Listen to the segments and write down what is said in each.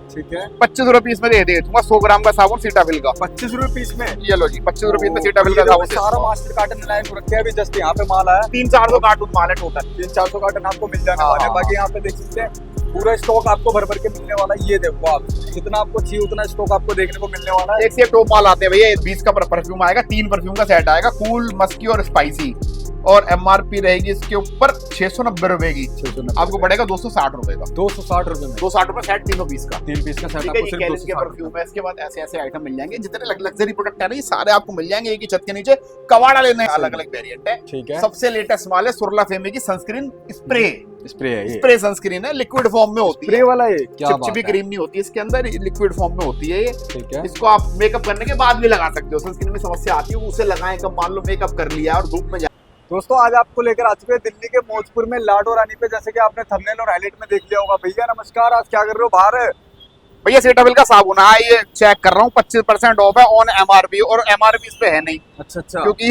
ठीक है। 25 रुपए पीस में दे दूंगा 100 ग्राम का साबुन सीटाफिल का। 25 रुपए पीस में? ये लो जी 25 रुपए में सीटाफिल का साबुन। सारा मास्टर कार्टन लाइन रखे हैं अभी जस्ट यहाँ पे माल आया। 300-400 कार्टून माल है टोटल। 300-400 कार्टन आपको मिल जाने वाले हैं। बाकी यहाँ पे देख सकते हैं पूरा स्टॉक आपको भर भर के मिलने वाला है। ये देखो आप, जितना आपको चाहिए उतना स्टॉक आपको देखने को मिलने वाला है। एक से एक टॉप माल आते हैं भैया। 20 का परफ्यूम आएगा, 3 परफ्यूम का सेट आएगा, कूल, मस्की और स्पाइसी। और एमआरपी रहेगी इसके ऊपर 690 रुपए की। 690 आपको पड़ेगा 260 रुपए का। 260 रुपए में 260 रुपए सेट, 3 पीस का। 3 पीस का सेट ठीक है। आपको ये सिर्फ कैलिस के 260 परफ्यूम है। इसके बाद ऐसे ऐसे आइटम मिल जाएंगे। जितने लग्जरी प्रोडक्ट है ना ये सारे आपको मिल जाएंगे एक ही छत के नीचे। कवाड़ा लेने अलग अलग वेरिएंट है। ठीक है। सबसे लेटेस्ट माल है सुरला फेमी की सनस्क्रीन स्प्रे। स्प्रे है ये। स्प्रे सनस्क्रीन है, लिक्विड फॉर्म में होती है। स्प्रे वाला ये क्या बात चिपचिपी है। क्रीम नहीं होती है इसके अंदर, लिक्विड फॉर्म में होती है ये। ठीक है। इसको आप मेकअप करने के बाद भी लगा सकते हो। सनस्क्रीन में समस्या आती है उसे लगाएं कब, मान लो मेकअप कर लिया और धूप में। दोस्तों आज आपको लेकर आ चुके हैं दिल्ली के मौजपुर में लाडो रानी पे। जैसे कि आपने थंबनेल और हाईलाइट में देख लिया होगा। भैया नमस्कार, आज क्या कर रहे हो बाहर? भैया सीटाफिल का साबुन है ये, चेक कर रहा हूँ 25% ऑफ है ऑन एमआरपी। और एमआरपी इस पे है नहीं। अच्छा अच्छा। क्योंकि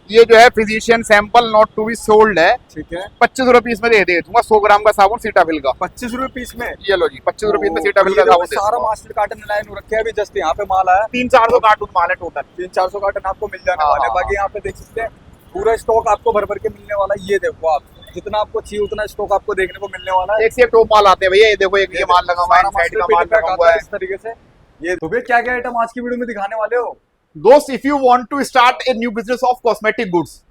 ये जो है physician sample not to be sold है। ठीक है। 25 रुपए पीस में दे दूंगा 100 ग्राम का साबुन सीटाफिल का। 25 रुपए पीस में? ये लो जी 25 रुपए में सीटाफिल का साबुन। सारा मास्टर कार्टन लाइन रखे हैं अभी जस्ट यहाँ पे माल आया। 300-400 कार्टून माल है टोटल। 300-400 कार्टन आपको मिल जाने वाले हैं। बाकी यहाँ पे देख सकते हैं पूरा स्टॉक आपको भर भर के मिलने वाला है। ये देखो आप, जितना आपको चाहिए उतना स्टॉक आपको देखने को मिलने वाला है। एक से एक टॉप माल आते हैं भैया। ये देखो एक ये माल लगा हुआ है, साइड का माल लगा हुआ है इस तरीके से। ये तो भैया क्या क्या आइटम आज की वीडियो में दिखाने वाले हो? दोस्त, if you want to start a new business of cosmetic goods,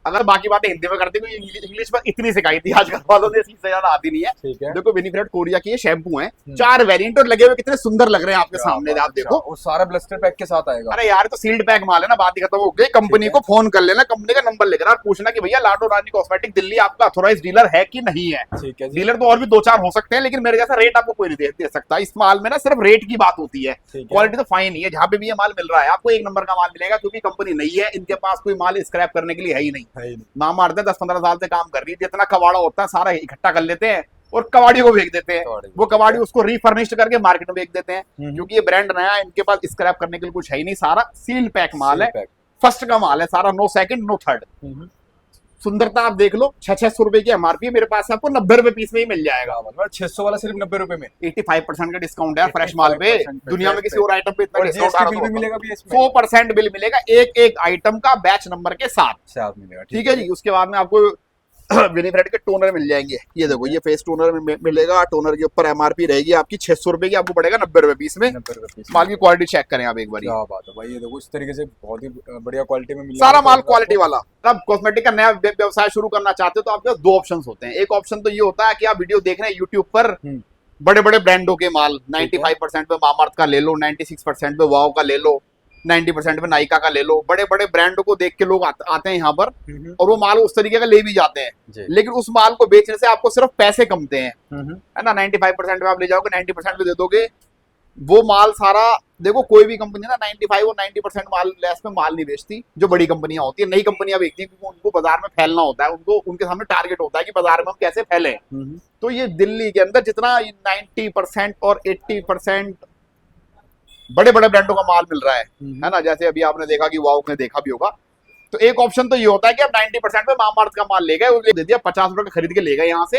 अगर बाकी बातें हिंदी में करते हैं इंग्लिश में इतनी सिखाई थी आजकल वालों ने, इससे ज्यादा आती नहीं है। ठीक है। देखो विनीफरेट कोरिया की ये शैम्पू है, 4 वेरिएंट और लगे हुए कितने सुंदर लग रहे हैं आपके सामने। आप देखो वो सारा ब्लस्टर पैक के साथ आएगा। अरे यार तो सील्ड पैक माल है ना, बात ही खत्म हो गई। कंपनी को फोन कर लेना, कंपनी का नंबर लेकर और पूछना कि भैया लाडो रानी कॉस्मेटिक दिल्ली आपका ऑथोराइज डीलर है कि नहीं है। ठीक है। डीलर तो और भी 2-4 हो सकते हैं, लेकिन मेरे जैसा रेट आपको कोई नहीं दे सकता। इस माल में ना सिर्फ रेट की बात होती है, क्वालिटी तो फाइन ही है। जहां पे भी ये माल मिल रहा है आपको 1 नंबर का माल मिलेगा, क्योंकि कंपनी नहीं है, इनके पास कोई माल स्क्रैप करने के लिए है ही नहीं। मामा 10-15 साल से काम कर रही है, जितना कबाड़ा होता है सारा इकट्ठा कर लेते हैं और कबाड़ी को बेच देते हैं। वो कबाड़ी उसको रिफर्निश्ड करके मार्केट में बेच देते हैं। क्योंकि ये ब्रांड नया है, इनके पास स्क्रैप करने के लिए कुछ है ही नहीं। सारा सील पैक माल है, फर्स्ट का माल है सारा, नो सेकंड नो थर्ड। सुंदरता आप देख लो। 600 रुपए की एमआरपी, मेरे पास आपको 90 रुपए पीस में ही मिल जाएगा। 600 वाला सिर्फ 90 रुपए में। 85% का डिस्काउंट है फ्रेश माल पे। दुनिया में किसी और आइटम पे इतना डिस्काउंट बिल भी मिलेगा भी इसमें। 100% बिल मिलेगा एक आइटम का बैच नंबर के साथ मिलेगा। ठीक है जी। उसके बाद में आपको विनीफरेट के टोनर मिल जाएंगे। ये देखो ये फेस टोनर मिलेगा। टोनर के ऊपर एमआरपी रहेगी आपकी 600 रुपए की, आपको पड़ेगा 90 रुपए पीस में। 90 रुपए पीस। माल की क्वालिटी चेक करें आप एक बार। क्या बात है भाई, ये देखो इस तरीके से बहुत ही बढ़िया क्वालिटी में मिल सारा माल क्वालिटी वाला। अब कॉस्मेटिक का नया व्यवसाय शुरू करना चाहते हो तो आपके पास 2 ऑप्शन होते हैं। एक ऑप्शन तो ये होता है कि आप वीडियो देख रहे हैं यूट्यूब पर, बड़े बड़े ब्रांडों के माल 95% पे मामाअर्थ का ले लो, 96% पे वाव का ले लो, 90% पे नायका का ले लो। बड़े बड़े ब्रांडों को देख के लोग आते हैं यहाँ पर और वो माल उस तरीके का ले भी जाते हैं। लेकिन उस माल को बेचने से आपको सिर्फ पैसे कमते हैं, है ना। 95% पे आप ले जाओगे, 90% पे दे दोगे। वो माल सारा देखो, कोई भी कंपनी ना 95 और 90% माल लेस में माल नहीं बेचती। जो बड़ी कंपनियां होती है, नई कंपनियां बेचती हैं, क्योंकि उनको बाजार में फैलना होता है। उनको उनके सामने टारगेट होता है कि बाजार में हम कैसे फैले। तो ये दिल्ली के अंदर जितना 90% और 80% बड़े बड़े ब्रांडों का माल मिल रहा है ना। जैसे अभी आपने देखा कि वाव ने देखा भी होगा। तो एक ऑप्शन तो ये होता है कि आप 90% पे मामाअर्थ का माल ले गए, दे दिया 50 रुपए का खरीद के ले गए यहाँ से।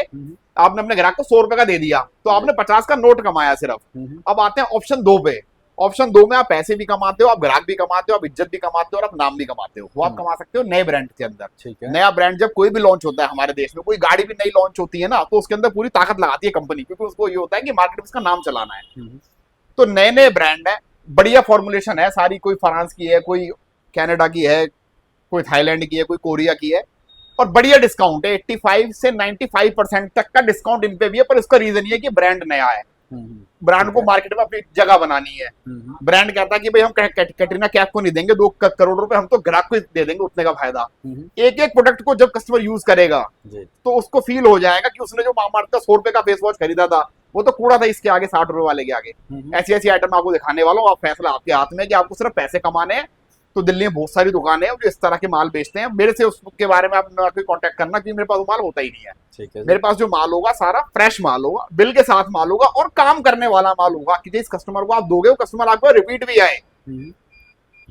आपने अपने ग्राहक को 100 रुपए का दे दिया, तो आपने 50 का नोट कमाया सिर्फ। अब आते हैं ऑप्शन 2 पे। ऑप्शन 2 में आप पैसे भी कमाते हो, आप ग्राहक भी कमाते हो, आप इज्जत भी कमाते हो और आप नाम भी कमाते हो। वो आप कमा सकते हो नए ब्रांड के अंदर। ठीक है। नया ब्रांड जब कोई भी लॉन्च होता है हमारे देश में, कोई गाड़ी भी नई लॉन्च होती है ना, तो उसके अंदर पूरी ताकत लगाती है कंपनी, क्योंकि उसको ये होता है कि मार्केट में इसका नाम चलाना है। तो नए नए ब्रांड है, बढ़िया फॉर्मुलेशन है सारी, कोई फ्रांस की है, कोई कनाडा की है, कोई थाईलैंड की है, कोई कोरिया की है, और बढ़िया डिस्काउंट है। 85 से 95% तक का डिस्काउंट इन पे भी है। पर इसका रीजन ये कि ब्रांड नया है, ब्रांड को मार्केट में अपनी जगह बनानी है। ब्रांड कहता है कि भाई हम कैटरीना कैफ को नहीं देंगे 2 करोड़ रुपए, हम तो ग्राहक को दे देंगे उतने का फायदा। एक एक प्रोडक्ट को जब कस्टमर यूज करेगा तो उसको फील हो जाएगा कि उसने जो मामाअर्थ का 100 रुपए का फेस वॉश खरीदा था वो तो कूड़ा था इसके आगे, 60 रुपए वाले के आगे। ऐसी ऐसी आइटम आपको दिखाने वाला हूँ। आप फैसला आपके हाथ में कि आपको सिर्फ पैसे कमाने हैं। तो दिल्ली में बहुत सारी दुकानें हैं जो इस तरह के माल बेचते हैं। मेरे से उसके बारे में आप कांटेक्ट करना, क्योंकि मेरे पास वो माल होता ही नहीं है। ठीक है। मेरे पास जो माल होगा सारा फ्रेश माल होगा, बिल के साथ माल होगा और काम करने वाला माल होगा कि जिस कस्टमर को आप दोगे वो कस्टमर आपको रिपीट भी आए।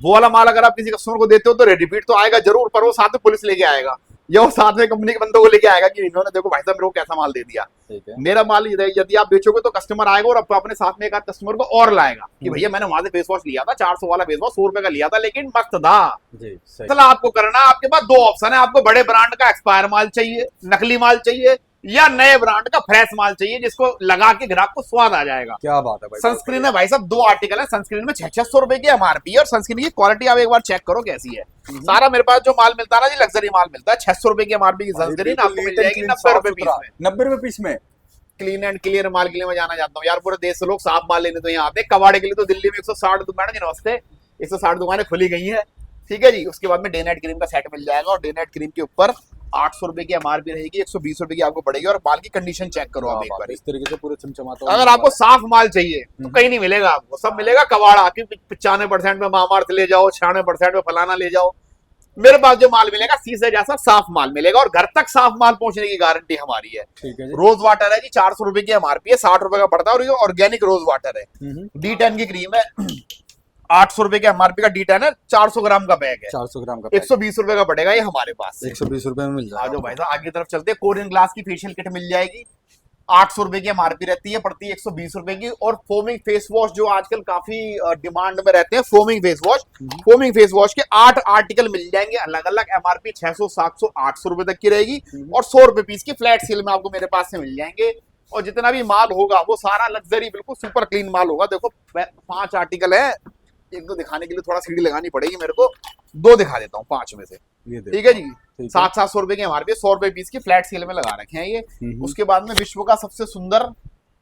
वो वाला माल अगर आप किसी कस्टमर को देते हो तो रिपीट तो आएगा जरूर, पर वो साथ में पुलिस लेके आएगा या वो साथ में कंपनी के बंदों को लेके आएगा कि इन्होंने देखो भाई साहब मेरे को कैसा माल दे दिया। ठीक है। मेरा माल यदि आप बेचोगे तो कस्टमर आएगा और अपने साथ में एक आध कस्टमर को और लाएगा कि भैया मैंने वहां से फेस वॉश लिया था 400 वाला फेस वॉश 100 रुपए का लिया था लेकिन मस्त था जी। चलो आपको करना, आपके पास दो ऑप्शन है, आपको बड़े ब्रांड का एक्सपायर माल चाहिए, नकली माल चाहिए, या नए ब्रांड का फ्रेश माल चाहिए जिसको लगा के ग्राहक को स्वाद आ जाएगा। क्या बात है भाई। सनस्क्रीन है भाई साहब, 2 आर्टिकल है सनस्क्रीन में 600 रुपए की एमआरपी है और सनस्क्रीन की क्वालिटी आप एक बार चेक करो कैसी है। सारा मेरे पास जो माल मिलता है ना जी लग्जरी माल मिलता है, 600 रुपए की एमआरपी की सनस्क्रीन आपको मिल जाएगी 90 रुपए पीस में। 90 रुपए पीस में। क्लीन एंड क्लियर माल के लिए मैं जाना चाहता हूँ यार, पूरे देश से लोग साफ माल लेने तो यहाँ आते हैं। कबाड़े के लिए तो दिल्ली में 160 दुकान है, नमस्ते 160 दुकानें खुली गई है, ठीक है जी। उसके बाद में डे नाइट क्रीम का सेट मिल जाएगा और डे नाइट क्रीम के ऊपर 800 रुपए की एमआरपी रहेगी, 120 रुपए की आपको पड़ेगी। और माल की कंडीशन चेक करो आप एक बार, इस तरीके से पूरे चमचमाता। अगर आपको साफ माल चाहिए तो कहीं नहीं मिलेगा आपको, सब मिलेगा कबाड़ा की 95% में मामार्थ ले जाओ, 96% में फलाना ले जाओ। मेरे पास जो माल मिलेगा सीधे जैसा साफ माल मिलेगा और घर तक साफ माल पहुंचने की गारंटी हमारी है। ठीक है जी। रोज वाटर है जी 400 रुपए की एमआरपी है, 60 रुपए का पड़ता है और ये ऑर्गेनिक रोज वाटर है। D10 की क्रीम है 800 रुपए के एमआरपी का D10 है, 400 ग्राम का बैग है, 400 ग्राम का 120 रुपए का पड़ेगा ये हमारे पास। 120 रुपए में मिल जाएगा। जो भाई साहब आगे तरफ चलते हैं, कोरियन ग्लास की फेशियल किट मिल जाएगी, 800 रुपए की एमआरपी रहती है, पड़ती है 120 रुपए की। और फोमिंग फेस वॉश जो आजकल काफी डिमांड में रहते हैं, फोमिंग फेस वॉश के 8 आर्टिकल मिल जाएंगे अलग अलग, एमआरपी 600 700 800 रुपए तक की रहेगी और 100 रुपए पीस की फ्लैट सेल में आपको मेरे पास से मिल जाएंगे। और जितना भी माल होगा वो सारा लग्जरी बिल्कुल सुपर क्लीन माल होगा। देखो 5 आर्टिकल है, एक दो दिखाने के लिए थोड़ा सीढ़ी लगानी पड़ेगी मेरे को, 2 दिखा देता हूँ 5 में से, ठीक है जी। 700 रुपए के एमआरपी, 100 रुपए पीस की फ्लैट सेल में लगा रखे हैं ये। उसके बाद में विश्व का सबसे सुंदर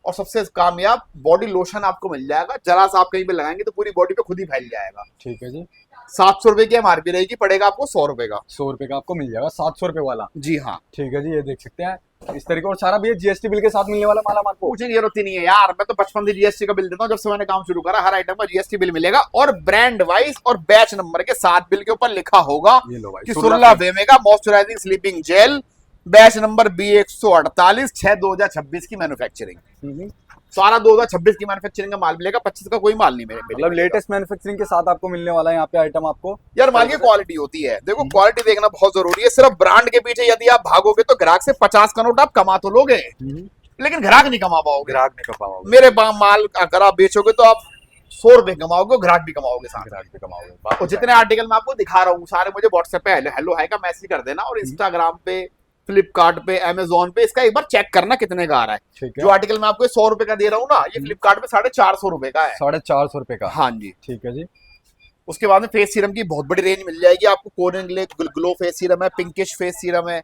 और सबसे कामयाब बॉडी लोशन आपको मिल जाएगा, जरा सा आप कहीं पे लगाएंगे तो पूरी बॉडी पे खुद ही फैल जाएगा। ठीक है जी। 700 रुपए की एमआरपी रहेगी, पड़ेगा आपको 100 रुपए का। 100 रुपए का आपको मिल जाएगा 700 रुपए वाला। जी हाँ, ठीक है जी, ये देख सकते हैं इस तरीके। और सारा भी जीएसटी बिल के साथ मिलने वाला माल आपको पूछने की जरूरत ही नहीं है यार, मैं तो बचपन से जीएसटी का बिल देता हूँ, जब से मैंने काम शुरू करा हर आइटम का जीएसटी बिल मिलेगा और ब्रांड वाइज और बैच नंबर के साथ बिल के ऊपर लिखा होगा कि सुरला वेमेगा moisturising sleeping gel batch number B148 6/2026 की मैन्युफैक्चरिंग। सारा 2026 की मैन्युफैक्चरिंग का माल मिलेगा, 25 का कोई माल नहीं मेरे। मतलब लेटेस्ट मैन्युफैक्चरिंग के साथ आपको मिलने वाला है यहाँ पे आइटम आपको। यार माल की क्वालिटी होती है, देखो क्वालिटी देखना बहुत जरूरी है। सिर्फ ब्रांड के पीछे यदि आप भागोगे तो ग्राहक से 50 का नोट आप कमा तो लोगे लेकिन ग्राहक नहीं कमा पाओगे। ग्राहक नहीं कमा पाओगे। मेरे माल अगर आप बेचोगे तो आप 100 रुपए कमाओगे, ग्राहक भी कमाओगे, साथ ग्राहक भी कमाओगे। और जितने आर्टिकल मैं आपको दिखा रहा हूँ सारे मुझे व्हाट्सएप पे हेलो हाय का मैसेज कर देना और इंस्टाग्राम पे, फ्लिपकार्ट पे, अमेजोन पे इसका एक बार चेक करना कितने का आ रहा है। जो आर्टिकल मैं आपको 100 रुपए का दे रहा हूँ ना, ये फ्लिपकार्ट पे 450 रुपए का है। 450 रुपए का। हाँ जी, ठीक है जी। उसके बाद में फेस सीरम की बहुत बड़ी रेंज मिल जाएगी आपको। कोरियन ग्लो फेस सीरम है, पिंकिश फेस सीरम है,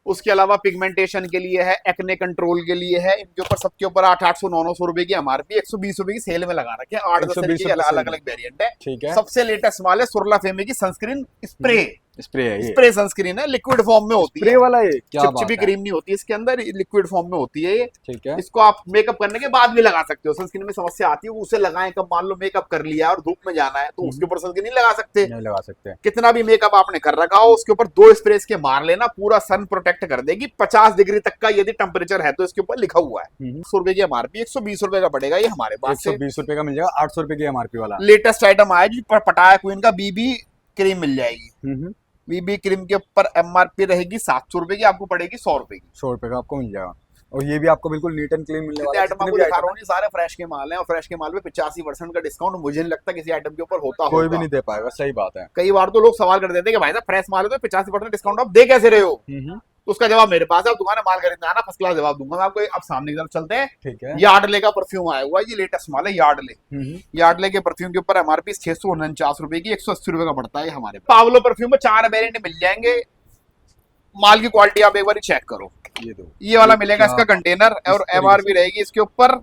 उसके अलावा पिगमेंटेशन के लिए है, एक्ने कंट्रोल के लिए है। इनके ऊपर सबके ऊपर 800 900 रुपए की एमआरपी, 120 रुपए की सेल में लगा रखे हैं। 8-10 के अलग अलग वेरिएंट है। ठीक है। सबसे लेटेस्ट माल है सुरला फेमे की सनस्क्रीन स्प्रे। स्प्रे है ये। स्प्रे सनस्क्रीन है, लिक्विड फॉर्म में होती है। स्प्रे वाला ये क्या बात है। चिपचिपी क्रीम नहीं होती इसके अंदर, लिक्विड फॉर्म में होती है ये। ठीक है। इसको आप मेकअप करने के बाद भी लगा सकते हो। सनस्क्रीन में समस्या आती है उसे लगाएं कब, मान लो मेकअप कर लिया और धूप में जाना है तो उसके ऊपर सनस्क्रीन नहीं लगा सकते। नहीं लगा सकते। कितना भी मेकअप आपने कर रखा हो उसके ऊपर 2 स्प्रे के मार लेना, पूरा सन प्रोटेक्ट कर देगी। 50 डिग्री तक का यदि टेम्परेचर है तो इसके ऊपर लिखा हुआ है। 100 रुपए की एमआरपी, 120 रुपए का पड़ेगा ये हमारे पास। 120 रुपए का मिल जाएगा, 800 रुपए की एमआरपी वाला। लेटेस्ट आइटम आया जी, पटाया क्वीन का बीबी क्रीम मिल जाएगी। बीबी क्रीम के ऊपर एमआरपी रहेगी 700 रुपए की, आपको पड़ेगी 100 रुपए की। 100 रुपए का आपको मिल जाएगा। और ये भी आपको बिल्कुल नीट एंड क्लीन मिलने वाला है। आइटम आपको दिखा रहा हूँ सारे फ्रेश के माल हैं और फ्रेश के माल पे 85% का डिस्काउंट मुझे नहीं लगता किसी आइटम के ऊपर होता कोई भी नहीं दे पाएगा। सही बात है। कई बार तो लोग सवाल कर देते हैं कि भाई साहब फ्रेश माल है तो 85% डिस्काउंट आप दे कैसे रहे हो। तो उसका जवाब मेरे पास है, आप दुकान माल खरीदना आना, फर्स्ट क्लास जवाब दूंगा मैं आपको। अब सामने की तरफ चलते हैं। ठीक है। यार्डले का परफ्यूम आया हुआ है, ये लेटेस्ट माल है यार्डले। यार्डले के परफ्यूम के ऊपर एमआरपी 649 रुपए की, 180 रुपए का पड़ता है हमारे पास। पावलो परफ्यूम में 4 वेरिएंट मिल जाएंगे। माल की क्वालिटी आप एक बार चेक करो, ये वाला मिलेगा इसका कंटेनर और एमआरपी रहेगी इसके ऊपर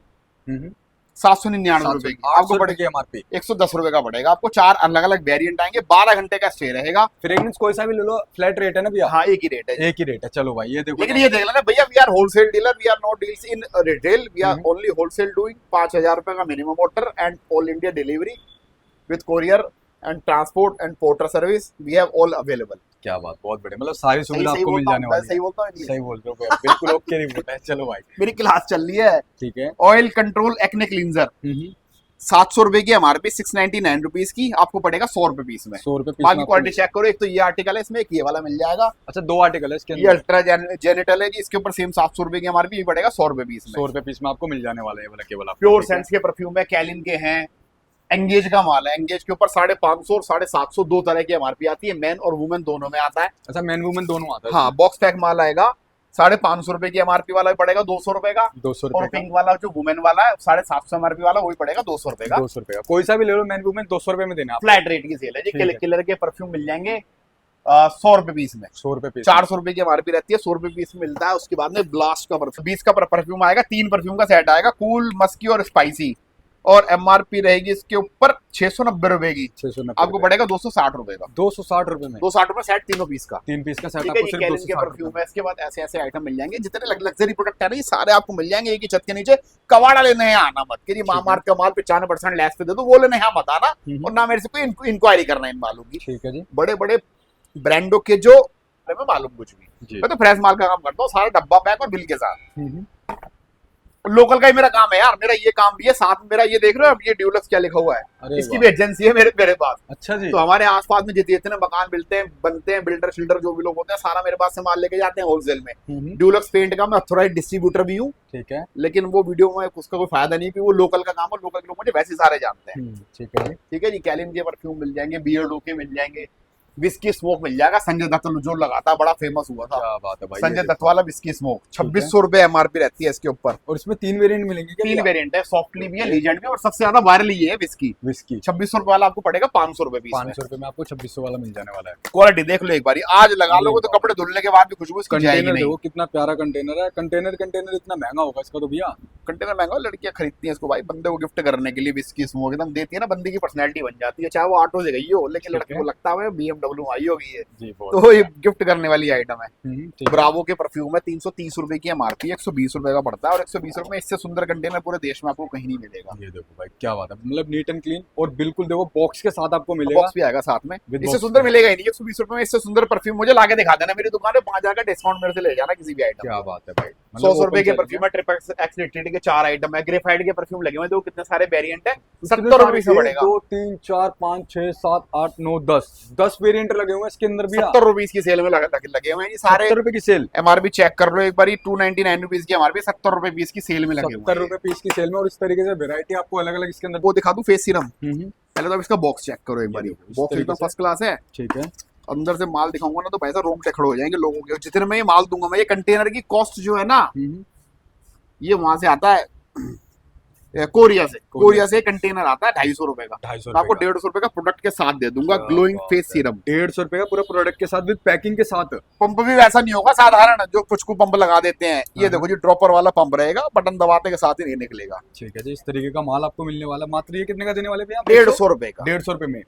799 रुपए की, आपको पड़ेगी एमआरपी 110 रुपए का पड़ेगा। आपको 4 अलग अलग वेरिएंट आएंगे, 12 घंटे का स्टे रहेगा। फ्रेग्रेंस कोई सा भी ले लो, फ्लैट रेट है ना भैया। हाँ एक ही रेट है, एक ही रेट है। चलो भाई ये देखो, लेकिन ये देख लेना भैया, we are wholesale dealer, we are not deals in retail, we are only wholesale doing. 5000 रुपए का minimum order and all India delivery with courier and transport and porter service, we have all available. क्या बात, बहुत बढ़िया। मतलब सारी सुविधा आपको मिल जाने वाली है। सही बोलता हूँ, सही बोल रहे हो, बिल्कुल ओके रिपोर्ट है। चलो भाई मेरी क्लास चल रही है। ठीक है। ऑयल कंट्रोल एक्ने क्लींजर ₹700 की एमआरपी, 699 रुपीज की, आपको पड़ेगा 100 रुपए पीस में। 100 रुपए पीस बाकी में क्वालिटी आपको चेक करो, एक तो ये आर्टिकल है, इसमें एक ये वाला मिल जाएगा। अच्छा 2 आर्टिकल है इसके ये अंदर। अल्ट्रा जेनिटल है जी, इसके ऊपर सेम 700 रुपए की एमआरपी, ये पड़ेगा 100 रुपए पीस में। 100 रुपए पीस में आपको मिल जाने वाला है ये वाला केवल आपको। प्योर ठीक है। सेंस के परफ्यूम है, कैलिन के हैं, एंगेज का माल है। एंगेज के ऊपर 550 और 750 दो तरह की एमआरपी आती है, मेन और वुमेन दोनों में आता है। अच्छा मैन वुमेन दोनों आता है। हाँ, बॉक्स पैक माल आएगा। 550 रुपए की एमआरपी वाला भी पड़ेगा 200 रुपए का, 200 और रुपए का। पिंक वाला जो वुमेन वाला है 750 एमआरपी वाला, वही पड़ेगा 200 रुपए का। 200 रुपए का कोई सा भी ले लो मैन वुमेन 200 रुपए में देना। फ्लैट रेट की सेल है जी। ठीक है। किलर के परफ्यूम मिल जाएंगे 100 रुपए पीस में। 100 रुपए पीस। 400 रुपए की एमआरपी रहती है, 100 रुपए पीस मिलता है। उसके बाद में ब्लास्ट का परफ्यूम 20 का परफ्यूम आएगा, 3 परफ्यूम का सेट आएगा, कूल, मस्की और स्पाइसी, और एमआरपी रहेगी इसके ऊपर 690 रुपए की। 690 आपको पड़ेगा 260 रुपए का। 260 रुपए में 260 रुपए सेट, तीनों पीस का। 3 पीस का सेट ठीक है, आपको ये सिर्फ कैलिन के 260 परफ्यूम रुपए है। इसके बाद ऐसे ऐसे आइटम मिल जाएंगे, जितने लग्जरी प्रोडक्ट है ना, ये सारे आपको मिल जाएंगे एक ही छत के नीचे। कवाड़ा लेने यहाँ आना मत, कि मामार्ट का माल 95% लेस पे दे दो, वो लेने यहाँ मत आना, और ना मेरे से कोई इंक्वायरी करना इन मालों की। ठीक है जी। बड़े बड़े ब्रांडों के जो हमें मालूम कुछ भी, जी। मैं तो फ्रेश माल का काम करता हूँ, सारा डब्बा पैक और बिल के साथ। हम्म। लोकल का ही मेरा काम है यार, मेरा ये काम भी है साथ में। मेरा ये देख रहे हो, अब ये ड्यूलक्स क्या लिखा हुआ है, अरे इसकी वाह। भी एजेंसी है मेरे पास। अच्छा जी। तो हमारे आसपास में जितने मकान मिलते हैं, बनते हैं, बिल्डर शिल्डर जो भी लोग होते हैं, सारा मेरे पास से माल लेके जाते हैं होलसेल में। ड्यूलक्स पेंट का मैं ऑथराइज्ड डिस्ट्रीब्यूटर भी हूँ, ठीक है। लेकिन वो वीडियो में उसका कोई फायदा नहीं, कि वो लोकल का काम है, लोकल के लोग मुझे वैसे सारे जानते हैं। ठीक है जी। ठीक है जी। कैलिन के परफ्यूम मिल जाएंगे, बियर्डो के मिल जाएंगे, विस्की स्मोक मिल जाएगा, संजय दत्त जो लगाता, बड़ा फेमस हुआ था, क्या बात है भाई। संजय दत्त वाला विस्की स्मोक। 2600 रुपए एमआरपी रहती है इसके ऊपर, और इसमें 3 वेरिएंट मिलेंगे क्या? 3 वेरिएंट है, सॉफ्टली भी है, लीजेंड भी है, और सबसे ज्यादा वायरल ये है विस्की। विस्की 2600 रुपए वाला आपको पड़ेगा 500 रुपए पीस। 500 रुपए में आपको 2600 वाला मिल जाने वाला है। क्वालिटी देख लो एक बार, आज लगा लोगे तो कपड़े धुलने के बाद भी खुशबू इसकी जाएगी कंटेनर नहीं। देखो कितना प्यारा कंटेनर है। कंटेनर इतना महंगा होगा इसका तो भैया। कंटेनर महंगा, लड़कियां खरीदती हैं इसको भाई, बंदे को गिफ्ट करने के लिए। विस्की स्मोक एकदम देती है ना, बंदे की पर्सनैलिटी बन जाती है, चाहे वो ऑटो से गई हो, लेकिन लड़के को लगता है BMW आई होगी ये, जी तो ये गिफ्ट करने वाली आइटम है। ठीक है। ब्रावो के परफ्यूम है, 330 रुपए की एमआरपी, 120 रुपए का पड़ता है, और 120 रुपए में इससे सुंदर कंटेनर पूरे देश में आपको कहीं नहीं मिलेगा। ये देखो भाई क्या बात है, मतलब नीट एंड क्लीन, और बिल्कुल देखो बॉक्स के साथ आपको मिलेगा। बॉक्स भी आएगा साथ में, With इससे box सुंदर भी। मिलेगा ही नहीं। 120 रुपए में इससे सुंदर परफ्यूम मुझे लाके दिखा देना मेरी दुकान पे, 5000 का डिस्काउंट मेरे से ले जाना किसी भी आइटम। क्या बात है भाई। 100 रुपए के परफ्यूम है, ट्रिपल एक्स रेटेड के 4 आइटम है, ग्रेफाइट के परफ्यूम लगे हुए हैं, तो कितने सारे वेरिएंट है, 70 रुपए से पड़ेगा। 2 3 4 5 6 7 8 9 10 वेरिएंट लगे हुए हैं इसके अंदर भी। 70 रुपीज की सेल में लगे हुए हैं ये सारे। 70 रुपए की सेल। एमआरपी चेक कर लो एक बार, 299 रुपीज की एमआरपी, 70 रुपए पीस की सेल में लगे हुए 70 हैं। रुपए पीस की सेल में, और इस तरीके से वेरायटी आपको अलग अलग इसके अंदर। वो दिखा दूं फेस सीरम, पहले तो आप इसका बॉक्स चेक करो एक बार। ये देखो, इस बॉक्स तरीके एकदम से। फर्स्ट क्लास है। ठीक है। अंदर से माल दिखाऊंगा ना तो भाई साहब रोंगटे खड़े हो जाएंगे लोगों के। जितने में ये माल दूंगा मैं, ये कंटेनर की कॉस्ट जो है ना, ये वहां से आता है कोरिया से कंटेनर आता है 250 रुपए का। 250 मैं आपको 150 रुपए का प्रोडक्ट के साथ दे दूंगा, ग्लोइंग फेस सीरम। 150 रुपए का पूरा प्रोडक्ट के साथ, विद पैकिंग के साथ। पंप भी वैसा नहीं होगा साधारण जो पुचकू पंप लगा देते हैं, ये देखो जी ड्रॉपर वाला पंप रहेगा, बटन दबाते के साथ ही नहीं निकलेगा। ठीक है जी। इस तरीके का माल आपको मिलने वाला। मात्र ये कितने का देने वाले भैया? 150 रुपए का। 150 रुपए में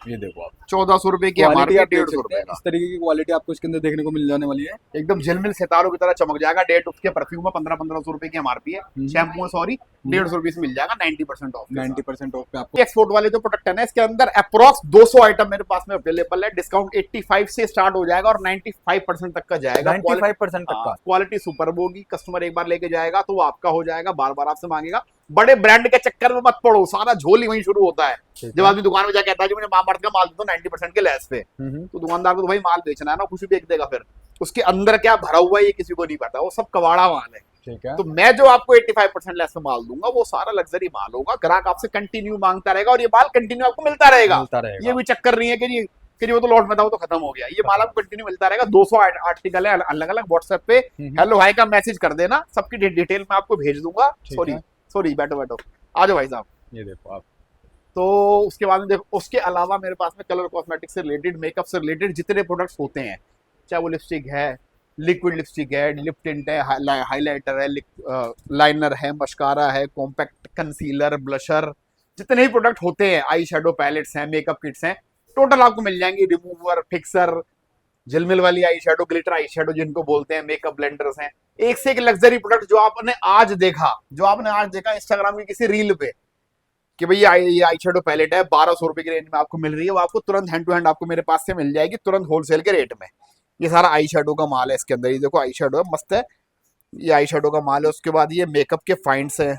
ये देखो आप, 1400 रुपए की क्वालिटी एमआरपी, आप देख 150 सकते रुपए हैं। का। इस तरीके की क्वालिटी आपको इसके अंदर देखने को मिल जाने वाली है। एकदम झिलमिल सितारों की तरह चमक जाएगा। डेट उसके परफ्यूम में 1500 रुपए की एमआरपी है, शैम्पू में सॉरी 150 रुपए से मिल जाएगा 90% ऑफ। 90% ऑफ पे आपको। एक्सपोर्ट वाले जो प्रोडक्ट है ना, इसके अंदर अप्रोक्स 200 आइटम मेरे पास में अवेलेबल है। डिस्काउंट 85 से स्टार्ट हो जाएगा और 95% तक का जाएगा। 95% तक का। क्वालिटी सुपर होगी, कस्टमर एक बार लेके जाएगा तो वो आपका हो जाएगा, बार बार आपसे मांगेगा। बड़े ब्रांड के चक्कर में मत पड़ो, सारा झोल ही वहीं शुरू होता है। जब आदमी दुकान में जाके कहता है जी मुझे मामार्थ का माल दो 90% के लेस पे, तो दुकानदार को तो भाई माल बेचना है ना, खुशी बेच देगा। फिर उसके अंदर क्या भरा हुआ है ये किसी को नहीं पता, वो सब कबाड़ा माल है। ठीक है। तो मैं जो आपको 85% लेस में माल दूंगा वो सारा लग्जरी माल होगा। ग्राहक आपसे कंटिन्यू मांगता रहेगा और ये माल कंटिन्यू आपको मिलता रहेगा। ये भी चक्कर नहीं है कि वो तो लॉट में था वो तो खत्म हो गया। ये माल आपको कंटिन्यू मिलता रहेगा। 200 आर्टिकल है अलग अलग। व्हाट्सएप पे हेलो हाई का मैसेज कर देना, सबकी डिटेल मैं आपको भेज दूंगा। सॉरी बैठो आ जाओ भाई साहब। ये देखो आप। तो उसके बाद में देखो, उसके अलावा मेरे पास में कलर कॉस्मेटिक्स से रिलेटेड, मेकअप से रिलेटेड जितने प्रोडक्ट्स होते हैं, चाहे वो लिपस्टिक है, लिक्विड लिपस्टिक है, लिप टिंट है, हाइलाइटर है, लाइनर है, मस्कारा है, कॉम्पैक्ट कंसीलर, ब्लशर, जितने ही प्रोडक्ट होते हैं, आई शेडो पैलेट्स हैं, मेकअप किट्स हैं, टोटल आपको मिल जाएंगी। रिमूवर, फिक्सर, झिलमिल वाली eye shadow, glitter eye shadow जिनको बोलते हैं, मेकअप ब्लेंडर्स हैं, एक से एक लग्जरी प्रोडक्ट जो आपने आज देखा इंस्टाग्राम की किसी रील पे कि भाई ये आई शेडो पैलेट है 1200 रुपए की रेंज में आपको मिल रही है, वो आपको तुरंत हैंड टू हैंड आपको मेरे पास से मिल जाएगी, तुरंत होलसेल के रेट में। ये सारा आई शेडो का माल है इसके अंदर। ये देखो आई शेडो है, मस्त है, ये आई शेडो का माल है। उसके बाद ये मेकअप के फाइंड्स है,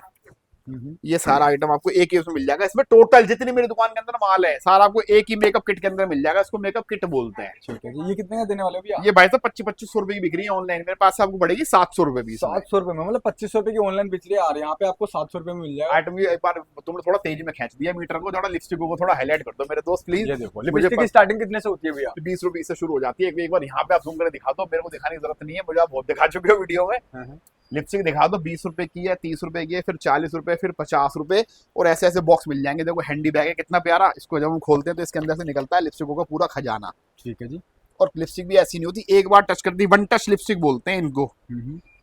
ये सारा आइटम आपको एक ही उसमें मिल जाएगा। इसमें टोटल जितनी मेरी दुकान के अंदर माल है सारा आपको एक ही मेकअप किट के अंदर मिल जाएगा। इसको मेकअप किट बोलते हैं। ठीक है जी। ये कितने का देने वाले हो भैया? ये भाई साहब 2500 रुपए की बिक रही है ऑनलाइन, मेरे पास आपको पड़ेगी 700 रुपए भी। 700 रुपए में, मतलब 2500 रुपए की ऑनलाइन बिक रही है, और यहाँ पे आपको 700 रुपए में मिल जाएगा। आइटम एक बार तुमने थोड़ा तेजी में खींच दिया मीटर को, थोड़ा लिपस्टिक को थोड़ा हाईलाइट कर दो मेरे दोस्त प्लीज। ये देखो, लिपस्टिक की स्टार्टिंग कितने से होती है भैया? 20 रुपए से शुरू हो जाती है। एक बार यहाँ पे आप जूम करके दिखा दो, मेरे को दिखाने की जरूरत नहीं है, मुझे आप बहुत दिखा चुके हो वीडियो में। लिपस्टिक दिखा दो, 20 रुपए की है, 30 रुपए की है, फिर 40 रुपए, फिर 50 रुपए, और ऐसे ऐसे बॉक्स मिल जाएंगे। देखो हैंडी बैग है कितना प्यारा, इसको जब हम खोलते हैं तो इसके अंदर से निकलता है लिपस्टिकों का पूरा खजाना। ठीक है जी। और लिपस्टिक भी ऐसी नहीं होती एक बार टच कर दी, वन टच लिपस्टिक बोलते हैं इनको।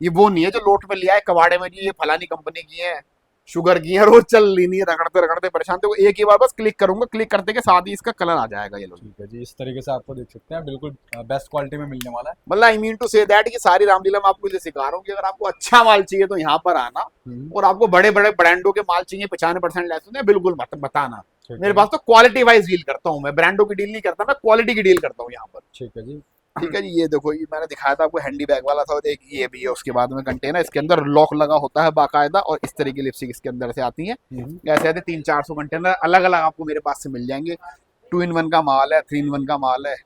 ये वो नहीं है जो लोट में लिया है कबाड़े में जी ये फलानी कंपनी की है, शुगर की है, रोज चल रही नहीं है, रगड़ते रगड़ते परेशान थे। एक ही बार बस क्लिक करूंगा, क्लिक करते के साथ ही इसका कलर आ जाएगा ये लो। ठीक है जी, इस तरीके से आपको देख सकते हैं, बिल्कुल बेस्ट क्वालिटी में मिलने वाला है। मतलब I mean to say that कि सारी रामलीला मैं आपको इसे सिखा रहा हूँ कि अगर आपको अच्छा माल चाहिए तो यहाँ पर आना, और आपको बड़े बड़े ब्रांडों के माल चाहिए 95% लेस होते हैं, बिल्कुल मत बताना। मेरे पास तो क्वालिटी वाइज डील करता हूँ मैं, ब्रांडों की डील नहीं करता, मैं क्वालिटी की डील करता हूँ यहाँ पर। ठीक है जी। ठीक है जी। ये देखो, ये मैंने दिखाया था आपको हैंडी बैग वाला था, एक ये भी है उसके बाद में कंटेनर, इसके अंदर लॉक लगा होता है बाकायदा, और इस तरह की लिपस्टिक इसके अंदर से आती है। ऐसे ऐसे 300-400 कंटेनर अलग अलग आपको मेरे पास से मिल जाएंगे। 2-in-1 का माल है, 3-in-1 का माल है।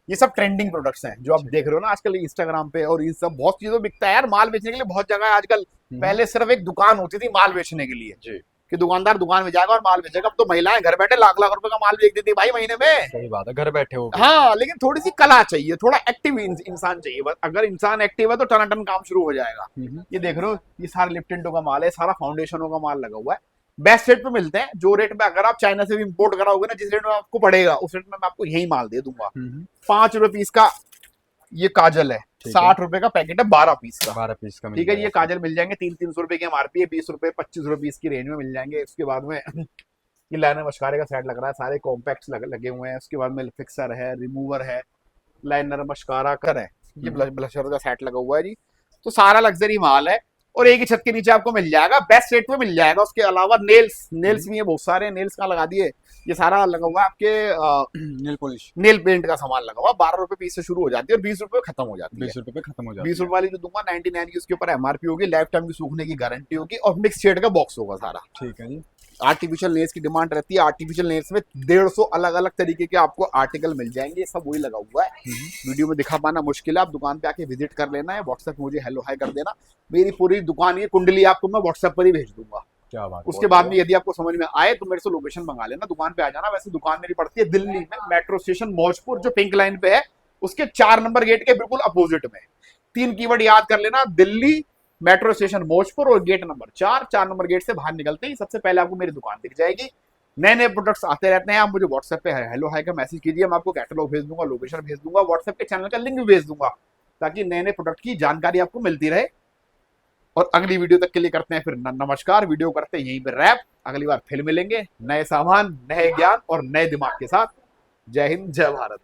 ये सब ट्रेंडिंग प्रोडक्ट्स हैं जो आप देख रहे हो ना आजकल इंस्टाग्राम पे, और इन सब बहुत चीजों बिकता है यार माल बेचने के लिए बहुत जगह है आजकल। पहले सिर्फ एक दुकान होती थी माल बेचने के लिए जी, कि दुकानदार दुकान में जाएगा और माल बेचेगा। अब तो महिलाएं घर बैठे लाख लाख रुपए का माल बेच देती है भाई महीने में। सही बात है, घर बैठे हो। हाँ, लेकिन थोड़ी सी कला चाहिए, थोड़ा एक्टिव इंसान चाहिए। बस अगर इंसान एक्टिव है तो टनाटन काम शुरू हो जाएगा। ये देख रहे हो, ये सारा लिप्टन का माल है, सारा फाउंडेशनों का माल लगा हुआ है। बेस्ट रेट पे मिलते हैं, जो रेट में अगर आप चाइना से भी इंपोर्ट कराओगे ना, जिस रेट में आपको पड़ेगा उस रेट में मैं आपको यही माल दे दूंगा। 5 रुपए पीस का ये काजल है, 60 रुपए का पैकेट है, 12 पीस का। 12 पीस का। ठीक है, ये काजल मिल जाएंगे 300 रुपए की एमआरपी है, 20 रुपए 25 रुपए की रेंज में मिल जाएंगे। उसके बाद में ये लाइनर मस्कारे का सेट लग रहा है, सारे कॉम्पैक्ट्स लगे हुए हैं। उसके बाद में फिक्सर है, रिमूवर है, लाइनर मस्कारा कर है, ये ब्लशर का सेट लगा हुआ है जी। तो सारा लग्जरी माल है, और एक ही छत के नीचे आपको मिल जाएगा, बेस्ट रेट में मिल जाएगा। उसके अलावा नेल्स भी है, बहुत सारे नेल्स का लगा दिए। ये सारा लगा हुआ है आपके नेल पॉलिश, नेल पेंट का सामान लगा हुआ, 12 रुपए पीस से शुरू हो जाती है और 20 रुपए खत्म हो जाती है। 20 रुपए पे खत्म हो जाती है। 20 रुपए वाली जो दूंगा 99 की उसके ऊपर एमआरपी होगी, लाइफ टाइम की सूखने की गारंटी होगी, और मिक्स शेड का बॉक्स होगा सारा। ठीक है जी। आर्टिफिशियल नेल्स की डिमांड रहती है, आर्टिफिशियल नेल्स में 150 अलग अलग तरीके के आपको आर्टिकल मिल जाएंगे, ये सब वही लगा हुआ है। वीडियो में दिखा पाना मुश्किल है, आप दुकान पे आके विजिट कर लेना है, व्हाट्सएप मुझे हेलो हाई कर देना। मेरी पूरी दुकान की कुंडली आपको मैं व्हाट्सएप पर ही भेज दूंगा। क्या बात। उसके बाद में यदि आपको समझ में आए तो मेरे से लोकेशन मंगा लेना, दुकान पे आ जाना। वैसे दुकान मेरी पड़ती है दिल्ली में, मेट्रो स्टेशन मौजपुर जो पिंक लाइन पे है उसके 4 नंबर गेट के बिल्कुल अपोजिट में। 3 कीवर्ड याद कर लेना, दिल्ली, मेट्रो स्टेशन मौजपुर और गेट नंबर 4 नंबर गेट से बाहर निकलते ही सबसे पहले आपको मेरी दुकान दिख जाएगी। नए नए प्रोडक्ट्स आते रहते हैं, आप मुझे व्हाट्सएप पे हेलो हाई का मैसेज कीजिए, मैं आपको कैटलॉग भेज दूंगा, लोकेशन भेज दूंगा, व्हाट्सएप के चैनल का लिंक भी भेज दूंगा, ताकि नए नए प्रोडक्ट की जानकारी आपको मिलती रहे। और अगली वीडियो तक के लिए करते हैं फिर नमस्कार। वीडियो करते हैं यहीं पर रैप, अगली बार फिर मिलेंगे नए सामान, नए ज्ञान और नए दिमाग के साथ। जय हिंद, जय भारत।